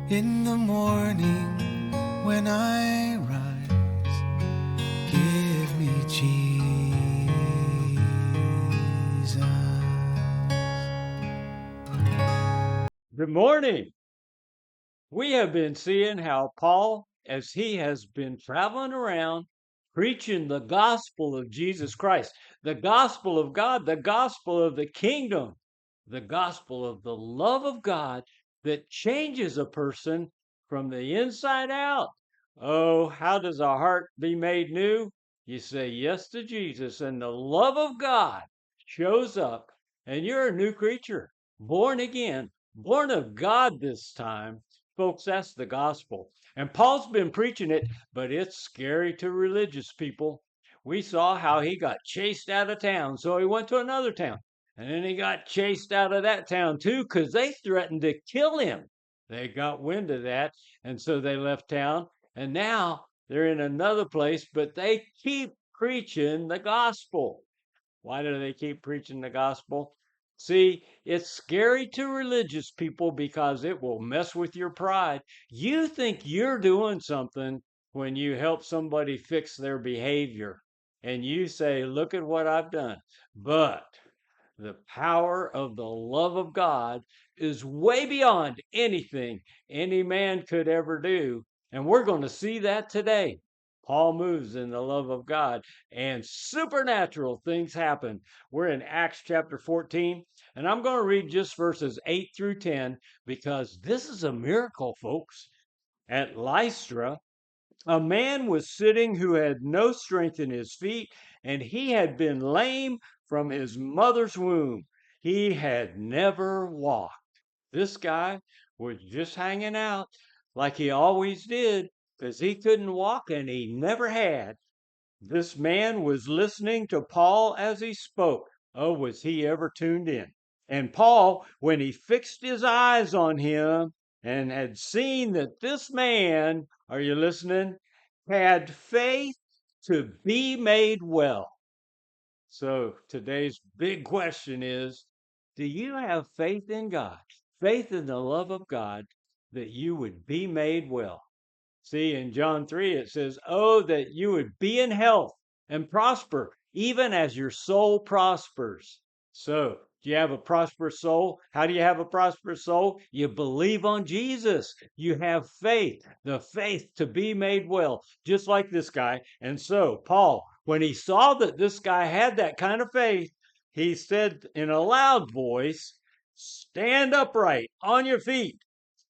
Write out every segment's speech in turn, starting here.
In the morning when I rise, give me Jesus. Good morning. We have been seeing how Paul, as he has been traveling around preaching the gospel of Jesus Christ, the gospel of God, the gospel of the kingdom, the gospel of the love of God that changes a person from the inside out. Oh, how does a heart be made new? You say yes to Jesus, and the love of God shows up, and you're a new creature, born again, born of God this time. Folks, that's the gospel. And Paul's been preaching it, but it's scary to religious people. We saw how he got chased out of town, so he went to another town. And then he got chased out of that town too, because they threatened to kill him. They got wind of that, and so they left town. And now they're in another place, but they keep preaching the gospel. Why do they keep preaching the gospel? See, it's scary to religious people because it will mess with your pride. You think you're doing something when you help somebody fix their behavior. And you say, look at what I've done. But the power of the love of God is way beyond anything any man could ever do. And we're going to see that today. Paul moves in the love of God and supernatural things happen. We're in Acts chapter 14, and I'm going to read just verses 8 through 10 because this is a miracle, folks. At Lystra, a man was sitting who had no strength in his feet, and he had been lame from his mother's womb. He had never walked. This guy was just hanging out like he always did because he couldn't walk and he never had. This man was listening to Paul as he spoke. Oh, was he ever tuned in? And Paul, when he fixed his eyes on him and had seen that this man, are you listening, had faith to be made well. So today's big question is, do you have faith in God? Faith in the love of God that you would be made well. See, in John 3, it says, oh, that you would be in health and prosper, even as your soul prospers. So, do you have a prosperous soul? How do you have a prosperous soul? You believe on Jesus. You have faith, the faith to be made well, just like this guy. And so, Paul, when he saw that this guy had that kind of faith, he said in a loud voice, stand upright on your feet.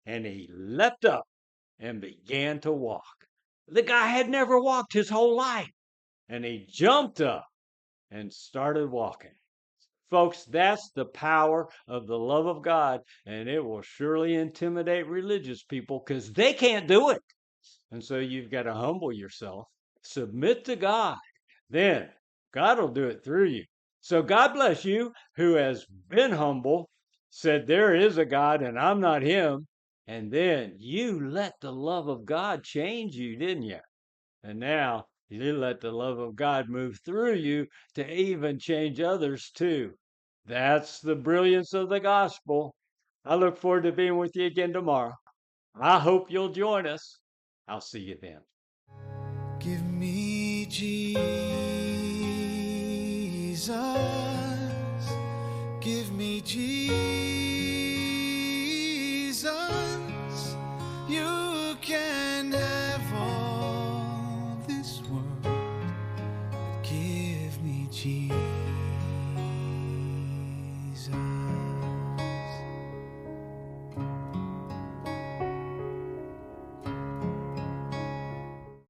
And he leapt up and began to walk. The guy had never walked his whole life, and he jumped up and started walking. Folks, that's the power of the love of God, and it will surely intimidate religious people because they can't do it. And so you've got to humble yourself, submit to God. Then God will do it through you. So God bless you who has been humble, said there is a God and I'm not him. And then you let the love of God change you, didn't you? And now you let the love of God move through you to even change others too. That's the brilliance of the gospel. I look forward to being with you again tomorrow. I hope you'll join us. I'll see you then. Give me Jesus. Give me Jesus.